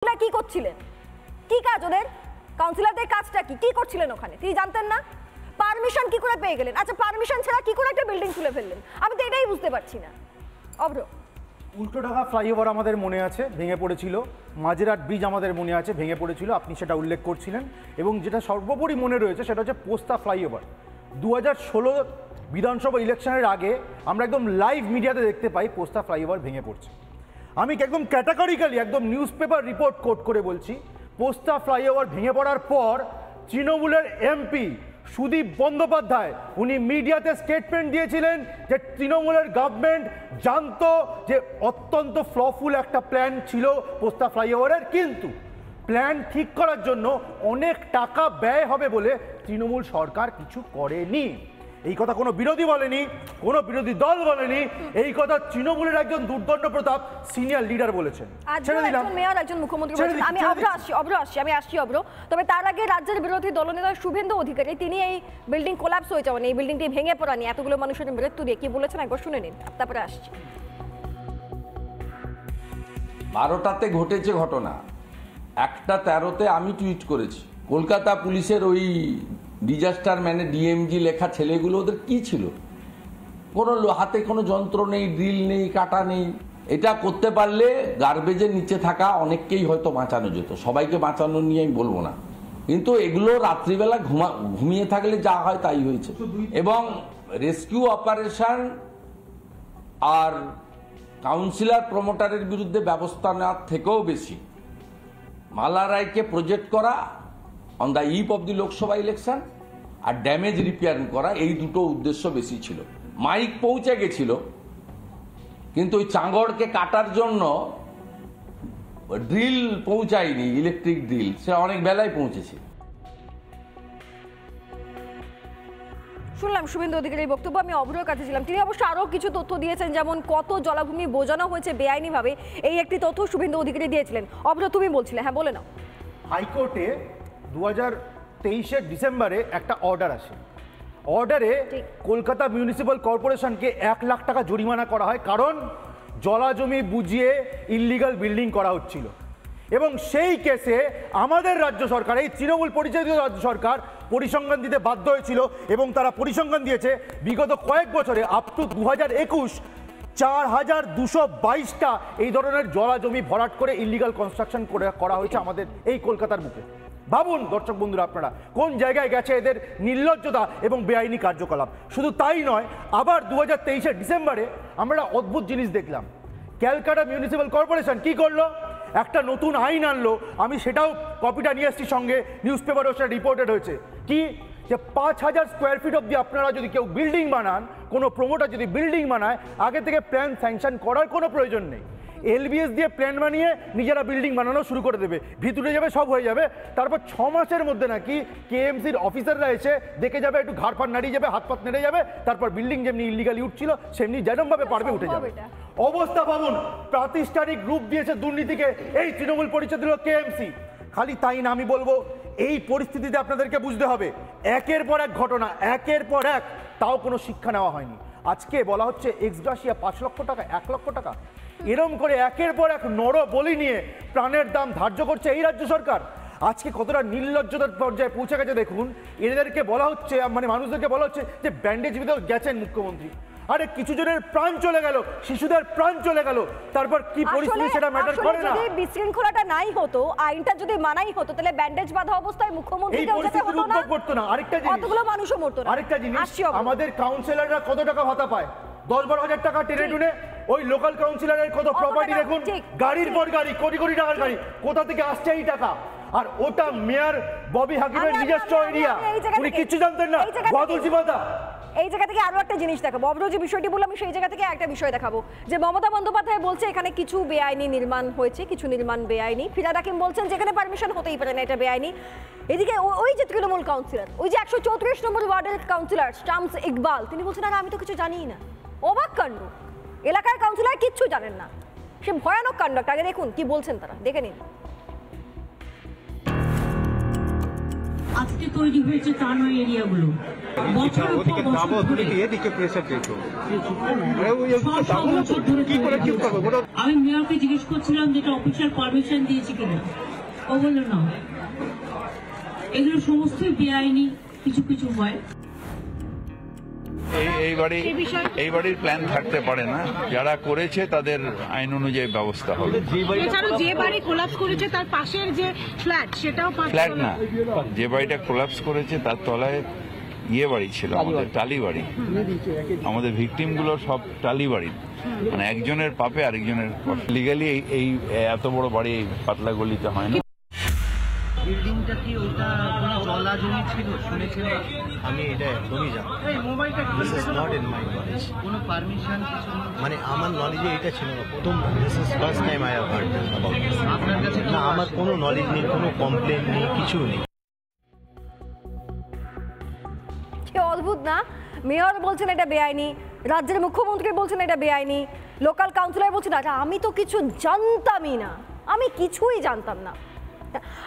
কি করছিলেন? কি কাজ ওদের? কাউন্সিলরদের কাজটা কি? কি করছিলেন ওখানে? তিনি জানতেন না? পারমিশন কি করে পেয়ে গেলেন? আচ্ছা, পারমিশন ছাড়া কি করে একটা বিল্ডিং তুলে ফেললেন? আমি তো এটাই বুঝতে পারছি না। অভ্র, উল্টোডাঙ্গা ফ্লাইওভার আমাদের মনে আছে ভেঙে পড়েছিল, মাঝেরহাট ব্রিজ আমাদের মনে আছে ভেঙে পড়েছিল, আপনি সেটা উল্লেখ করছিলেন। এবং যেটা সর্বোপরি মনে রয়েছে সেটা হচ্ছে পোস্তা ফ্লাইওভার। 2016 বিধানসভা ইলেকশনের আগে আমরা একদম লাইভ মিডিয়াতে দেখতে পাই পোস্তা ফ্লাইওভার ভেঙে পড়ছে। আমি একদম ক্যাটাগরিক্যালি একদম নিউজ পেপার রিপোর্ট কোট করে বলছি, পোস্তা ফ্লাইওভার ভেঙে পড়ার পর তৃণমূলের এমপি সুদীপ বন্দ্যোপাধ্যায় উনি মিডিয়াতে স্টেটমেন্ট দিয়েছিলেন যে তৃণমূলের গভর্নমেন্ট জানতো যে অত্যন্ত ফ্লফুল একটা প্ল্যান ছিল পোস্তা ফ্লাইওভারের, কিন্তু প্ল্যান ঠিক করার জন্য অনেক টাকা ব্যয় হবে বলে তৃণমূল সরকার কিছু করেনি। এই কথা কোনো বিরোধী বলেনি, কোনো বিরোধী দল বলেনি, এই কথা তৃণমূলের একজন দুর্দণ্ড প্রতাপ সিনিয়র লিডার বলেছেন। একজন মেয়র, একজন মুখ্যমন্ত্রী বলেছেন। আমি আসছি অব্র। তবে তার আগে রাজ্যের বিরোধী দলনেতা শুভেন্দু অধিকারী তিনি এই বিল্ডিং কোলাপস হয়ে যাওয়া, এই বিল্ডিংটি ভেঙে পড়া নিয়ে এতগুলো মানুষের মৃত্যু দিয়ে কি বলেছেন একবার শুনে নিন, তারপরে আসছি। 12টাতে ঘটেছে ঘটনা, 1:13-তে আমি টুইট করেছি। কলকাতা পুলিশের ওই ডিজাস্টার ম্যানে ডিএমজি লেখা ছেলেগুলো ওদের কি ছিল? কোনো হাতে কোনো যন্ত্র নেই, ড্রিল নেই, কাটা নেই। এটা করতে পারলে গার্বেজের নিচে থাকা অনেককেই হয়তো বাঁচানো যেত, সবাইকে বাঁচানো নিয়ে আমি বলবো না, কিন্তু এগুলো রাত্রিবেলা ঘুমিয়ে থাকলে যা হয় তাই হয়েছে। এবং রেস্কিউ অপারেশন আর কাউন্সিলর প্রমোটারের বিরুদ্ধে ব্যবস্থা নেওয়ার থেকেও বেশি মালা রায়কে প্রজেক্ট করা on the eve of the Lok Sabha election আর ড্যামেজ রিপেয়ার করা, এই দুটো উদ্দেশ্য বেশি ছিল। মাইক পৌঁছে গেছিল, কিন্তু ওই চাঙ্গড়কে কাটার জন্য ড্রিল পৌঁছায়নি, ইলেকট্রিক ড্রিল, সে অনেক বেলায় পৌঁছেছে। শুনলাম শুভেন্দু অধিকারীর বক্তব্য। আমি অভ্রের কাছে ছিলাম, তিনি অবশ্য আরও কিছু তথ্য দিয়েছেন, যেমন কত জলাভূমি বোঝানো হয়েছে বেআইনিভাবে, এই একটি তথ্য শুভেন্দু অধিকারী দিয়েছিলেন। অভ্র, তুমি বলছিলে, হ্যাঁ বলে নাও। হাইকোর্টে 2023 ডিসেম্বরে একটা অর্ডার আসে, অর্ডারে কলকাতা মিউনিসিপ্যাল কর্পোরেশনকে 1 লাখ টাকা জরিমানা করা হয়, কারণ জলাজমি বুঝিয়ে ইল্লিগাল বিল্ডিং করা হচ্ছিল। এবং সেই কেসে আমাদের রাজ্য সরকার, এই তৃণমূল পরিচালিত রাজ্য সরকার পরিসংখ্যান দিতে বাধ্য হয়েছিল, এবং তারা পরিসংখ্যান দিয়েছে বিগত কয়েক বছরে আপ টু 2021 4222টা এই ধরনের জলাজমি ভরাট করে ইল্লিগাল কনস্ট্রাকশন করা হয়েছে আমাদের এই কলকাতার বুকে। ভাবুন দর্শক বন্ধুরা, আপনারা কোন জায়গায় গেছে এদের নির্লজ্জতা এবং বেআইনি কার্যকলাপ। শুধু তাই নয়, আবার 2023 ডিসেম্বরে আমরা অদ্ভুত জিনিস দেখলাম। ক্যালকাটা মিউনিসিপ্যাল কর্পোরেশন কি করলো? একটা নতুন আইন আনলো, আমি সেটাও কপিটা নিয়ে এসেছি সঙ্গে, নিউজ পেপারও সেটা রিপোর্টেড হয়েছে, কি যে 5000 স্কোয়ার ফিট অব্দি আপনারা যদি কেউ বিল্ডিং বানান, কোনো প্রমোটার যদি বিল্ডিং বানায়, আগে থেকে প্ল্যান স্যাংশন করার কোনো প্রয়োজন নেই। এলবিএস দিয়ে প্ল্যান বানিয়ে নিজেরা বিল্ডিং বানানো শুরু করে দেবে, ভিতরে যাবে, সব হয়ে যাবে। তারপর 6 মাসের মধ্যে নাকি কেএমসির অফিসাররা এসে দেখে যাবে, একটু ঘাড় ফাড় নাড়িয়ে যাবে, হাত পাত নেড়ে যাবে, তারপর বিল্ডিং যেমনি ইলিগালি উঠছিল সেমনি যেরকমভাবে পারবে উঠে যাবে। অবস্থা ভাবুন, প্রাতিষ্ঠানিক রূপ দিয়েছে দুর্নীতিকে এই তৃণমূল পরিচালিত কেএমসি। খালি তাই না, আমি বলবো এই পরিস্থিতিতে আপনাদেরকে বুঝতে হবে, একের পর এক ঘটনা, একের পর এক, তাও কোনো শিক্ষা নেওয়া হয়নি। আজকে বলা হচ্ছে এক্সগ্রাসিয়া 5 লক্ষ টাকা, 1 লক্ষ টাকা, এরম করে একের পর এক নরবলি নিয়ে প্রাণের দাম ধার্য করছে এই রাজ্য সরকার। আজকে কতটা নির্লজ্জতার পর্যায়ে পৌঁছে গেছে দেখুন। এদেরকে বলা হচ্ছে, মানে মানুষদেরকে বলা হচ্ছে যে ব্যান্ডেজ বিধেও গেছেন মুখ্যমন্ত্রী। আরে কিছু জনের প্রাণ চলে গেল, শিশুদের প্রাণ চলে গেল, তারপর কি পরিস্থিতি সেটা ম্যাটার করে না। যদি বিশৃঙ্খলাটা নাই হতো, আইনটা যদি মানাই হতো, তাহলে ব্যান্ডেজ বাঁধা অবস্থায় মুখ্যমন্ত্রী উদ্যোগ করতো না। আরেকটা জিনিস, কতগুলো মানুষও মরতো না। আরেকটা জিনিস, আমাদের কাউন্সিলররা কত টাকা ভাতা পায়? 10-12 হাজার টাকা টেনে টুনে। ওই লোকাল কাউন্সিলরের কত প্রপার্টি দেখুন, গাড়ির পর গাড়ি, কোটি কোটি টাকার গাড়ি, কোথা থেকে আসছে এই টাকা? আর ওটা মেয়র ববি হাকিমের নিজস্ব এরিয়া, উনি কিচ্ছু জানতেন না। এই জায়গা থেকে আরো একটা জিনিস দেখাবো, অব্র যে বিষয়টি বললাম আমি সেই জায়গা থেকে একটা বিষয় দেখাবো, যে মমতা বন্দ্যোপাধ্যায় বলছে এখানে কিছু বেআইনি নির্মাণ হয়েছে, কিছু নির্মাণ বেআইনি। ফিরহাদ হাকিম বলছেন যেখানে পারমিশন হতেই পারে না, এটা বেআইনি। এদিকে ওই যে তৃণমূল কাউন্সিলর, ওই যে 134 নম্বর ওয়ার্ডের কাউন্সিলর শামস ইকবাল, তিনি বলছেন আর আমি তো কিছু জানিই না। অবাক কাণ্ড, এলাকার কাউন্সিলর কিচ্ছু জানেন না, সে ভয়ানক কাণ্ড। আগে দেখুন কি বলছেন তারা, দেখে নিন। আজকে তৈরি হয়েছে তা নয় এরিয়াগুলো। বছরের পর বছর ধরে আমি মেয়রকে জিজ্ঞেস করছিলাম যে এটা অফিসিয়াল পারমিশন দিয়েছে কিনা, ও বললো না। এগুলো সমস্তই বেআইনি, কিছু কিছু হয়। এই বাড়ির প্ল্যান থাকতে পারে না, যারা করেছে তাদের আইন অনুযায়ী ব্যবস্থা হবে। এছাড়াও যে বাড়ি কোলাপস করেছে তার পাশের যে ফ্ল্যাট, সেটাও ফ্ল্যাট না, যে বাড়িটা কোলাপস করেছে তার তলায় বাড়ি ছিল, আমাদের টালি বাড়ি। আমাদের ভিকটিম গুলো সব টালি বাড়ি, মানে একজনের পাপে আরেকজনের লিগালি এই এত বড় বাড়ি এই পাতলা গলিতে হয় না। বিল্ডিংটা কি ওটা কোনো জলা জমি ছিল শুনেছিলাম আমি, এটা একদমই জানি this is not in my knowledge. কোনো পারমিশন কিছু মানে আমার নলেজে এটা ছিল না, প্রথম this is first time I have heard about this. আপনার কাছে না আমার কোনো নলেজ নেই, কোনো কমপ্লেন নেই, কিছু নেই। অদ্ভুত না? মেয়র বলছেন এটা বেআইনি, রাজ্যের মুখ্যমন্ত্রী বলছেন এটা বেআইনি, লোকাল কাউন্সিলর বলছেন আচ্ছা আমি তো কিছু জানতামই না, আমি কিছুই জানতাম না।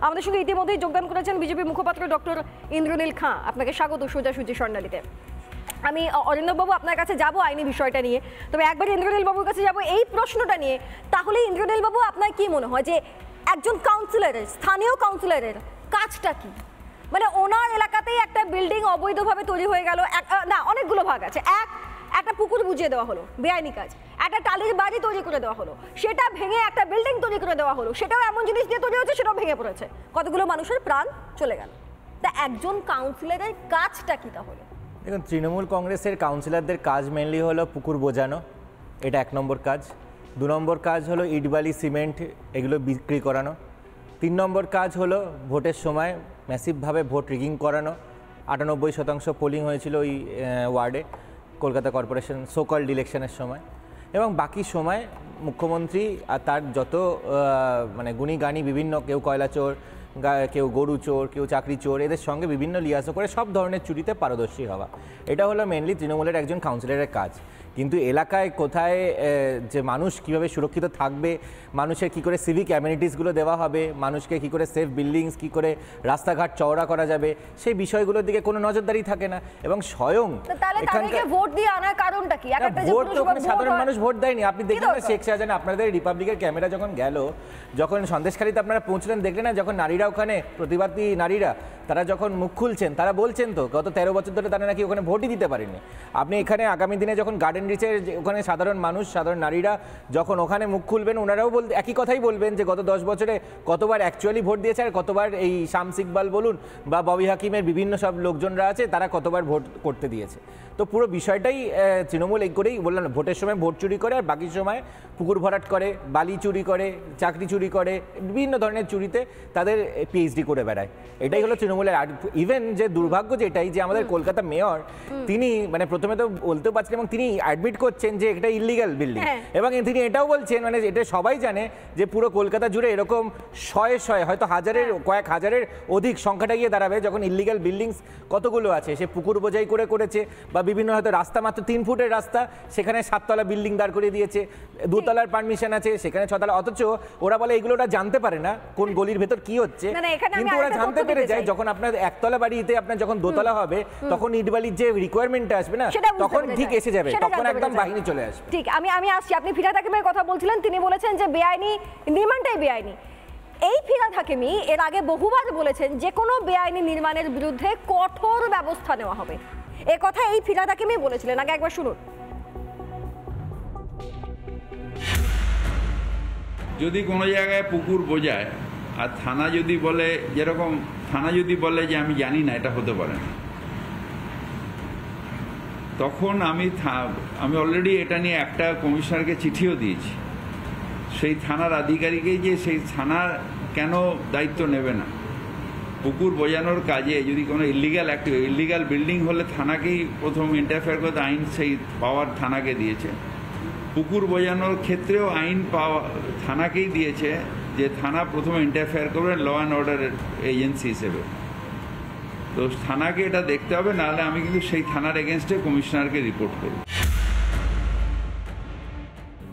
আমাদের সঙ্গে ইতিমধ্যেই যোগদান করেছেন বিজেপি মুখপাত্র ডক্টর ইন্দ্রনীল খাঁ। আপনাকে স্বাগত সোজাসুজি স্বর্ণালীতে। আমি অরিন্দমবাবু আপনার কাছে যাব আইনি বিষয়টা নিয়ে, তবে একবার ইন্দ্রনীল বাবুর কাছে যাব এই প্রশ্নটা নিয়ে। তাহলে ইন্দ্রনীল বাবু আপনার কি মনে হয় যে একজন কাউন্সিলরের, স্থানীয় কাউন্সিলরের কাজটা কি? মানে ওনার এলাকাতেই একটা বিল্ডিং অবৈধভাবে তৈরি হয়ে গেল, না অনেকগুলো ভাগ আছে, একটা পুকুর বুঝিয়ে দেওয়া হলো, বেআইনি কাজ। একটা টালির বাড়ি তৈরি করে দেওয়া হলো, সেটা ভেঙে একটা বিল্ডিং তৈরি করে দেওয়া হলো, সেটাও এমন জিনিস দিয়ে তৈরি হচ্ছে সেটাও ভেঙে পড়েছে, কতগুলো মানুষের প্রাণ চলে গেল। তা একজন কাউন্সিলরের কাজটা কি তাহলে? দেখুন, তৃণমূল কংগ্রেসের কাউন্সিলরদের কাজ মেনলি হলো পুকুর বোঝানো, এটা 1 নম্বর কাজ। 2 নম্বর কাজ হলো ইট বালি সিমেন্ট এগুলো বিক্রি করানো। 3 নম্বর কাজ হলো ভোটের সময় ম্যাসিভভাবে ভোট রিগিং করানো। 98% পোলিং হয়েছিল ওই ওয়ার্ডে কলকাতা কর্পোরেশন সোকল্ড ইলেকশনের সময়। এবং বাকি সময় মুখ্যমন্ত্রী আর তার যত মানে গুণী গানি বিভিন্ন, কেউ কয়লা চোর, কেউ গরু চোর, কেউ চাকরি চোর, এদের সঙ্গে বিভিন্ন লিয়াজো করে সব ধরনের চুরিতে পারদর্শী হওয়া, এটা হলো মেনলি তৃণমূলের একজন কাউন্সিলরের কাজ। কিন্তু এলাকায় কোথায় যে মানুষ কিভাবে সুরক্ষিত থাকবে, মানুষের কি করে সিভিক অ্যামিনিটিসগুলো দেওয়া হবে, মানুষকে কি করে সেফ বিল্ডিংস, কি করে রাস্তাঘাট চওড়া করা যাবে, সেই বিষয়গুলোর দিকে কোনো নজরদারি থাকে না। এবং স্বয়ং ভোট দিয়ে আনার কারণটা কি? ভোট তো সাধারণ মানুষ ভোট দেয়নি। আপনি দেখলেন না শেখ শাহজাহান, আপনাদের রিপাবলিকের ক্যামেরা যখন গেল, যখন সন্দেশখালীতে আপনারা পৌঁছলেন, দেখলেন না যখন নারীরা ওখানে, প্রতিবাদী নারীরা তারা যখন মুখ খুলছেন, তারা বলছেন তো গত 13 বছর ধরে তারা নাকি ওখানে ভোটই দিতে পারেনি। আপনি এখানে আগামী দিনে যখন গার্ডেন রিচের ওখানে সাধারণ মানুষ, সাধারণ নারীরা যখন ওখানে মুখ খুলবেন, ওনারাও একই কথাই বলবেন যে গত 10 বছরে কতবার অ্যাকচুয়ালি ভোট দিয়েছে, আর কতবার এই শামস ইকবাল বলুন বা ববি হাকিমের বিভিন্ন সব লোকজনরা আছে তারা কতবার ভোট করতে দিয়েছে। তো পুরো বিষয়টাই তৃণমূল এই করেই বললাম, ভোটের সময় ভোট চুরি করে আর বাকি সময় পুকুর ভরাট করে, বালি চুরি করে, চাকরি চুরি করে, বিভিন্ন ধরনের চুরিতে তাদের পিএইচডি করে বেড়ায়। এটাই হলো তৃণমূলের। ইভেন যে দুর্ভাগ্য যেটাই যে আমাদের কলকাতা মেয়র, তিনি মানে প্রথমে তো বলতেও পারছেন এবং তিনি অ্যাডমিট করছেন যে এটা ইলিগাল বিল্ডিং, এবং তিনি এটাও বলছেন মানে এটা সবাই জানে যে পুরো কলকাতা জুড়ে এরকম শয়ে হয়তো হাজারের, কয়েক হাজারের অধিক সংখ্যাটা গিয়ে দাঁড়াবে যখন ইলিগাল বিল্ডিংস কতগুলো আছে। সে পুকুর বোঝাই করেছে বা বিভিন্ন হয়তো রাস্তা মাত্র 3 ফুটের রাস্তা, সেখানে 7 তলা বিল্ডিং দাঁড় করিয়ে দিয়েছে, 2 তলার পারমিশন আছে, সেখানে 6 তলা। অথচ ওরা বলে এগুলো ওরা জানতে পারে না কোন গলির ভেতর কি হচ্ছে, কিন্তু ওরা জানতে পেরে যায় যখন আপনার 1 তলা বাড়িতে আপনার যখন 2 তলা হবে, তখন ইটবালির যে রিকোয়ারমেন্টটা আসবে না, তখন ঠিক এসে যাবে, তখন একদম বাহিনী চলে আসবে। ঠিক, আমি আসছি। আপনি ফিরহাদ হাকিমের কথা বলছিলেন, তিনি বলেছেন যে বেআইনি নির্মাণটাই বেআইনি। এই ফিরহাদ হাকিমি এর আগে বহুবার বলেছেন যে কোনো বেআইনি নির্মাণের বিরুদ্ধে কঠোর ব্যবস্থা নেওয়া হবে। এ কথা এই ফিরহাদ হাকিমি বলেছিলেন, আগে একবার শুনুন। যদি কোনো জায়গায় পুকুর বোঝায় আর থানা যদি বলে, যেরকম থানা যদি বলে যে আমি জানি না, এটা হতে পারে না, তখন আমি অলরেডি এটা নিয়ে একটা কমিশনারকে চিঠিও দিয়েছি, সেই থানার আধিকারিকই যে সেই থানা কেন দায়িত্ব নেবে না। পুকুর বোঝানোর কাজে যদি কোনো ইলিগাল বিল্ডিং হলে থানাকেই প্রথম ইন্টারফেয়ার করতে আইন সেই পাওয়ার থানাকে দিয়েছে। পুকুর বোঝানোর ক্ষেত্রেও আইন থানাকেই দিয়েছে, যে থানা প্রথমে ইন্টারফেয়ার করবে ল অ্যান্ড অর্ডারের এজেন্সি হিসেবে। তো থানাকে এটা দেখতে হবে, নাহলে আমি কিন্তু সেই থানার এগেনস্টে কমিশনারকে রিপোর্ট করব।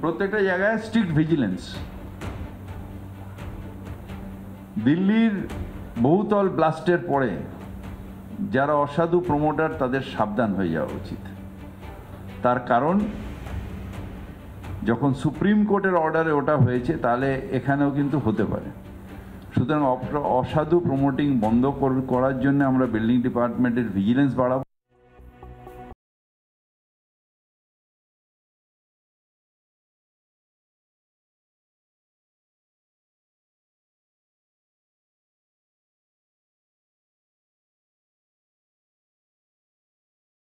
প্রত্যেকটা জায়গায় স্ট্রিক্ট ভিজিলেন্স। দিল্লির বহুতল ব্লাস্টের পরে যারা অসাধু প্রমোটার তাদের সাবধান হয়ে যাওয়া উচিত। তার কারণ যখন সুপ্রিম কোর্টের অর্ডারে ওটা হয়েছে তাহলে এখানেও কিন্তু হতে পারে। সুতরাং অসাধু প্রমোটিং বন্ধ করার জন্য আমরা বিল্ডিং ডিপার্টমেন্টের ভিজিলেন্স বাড়াবো।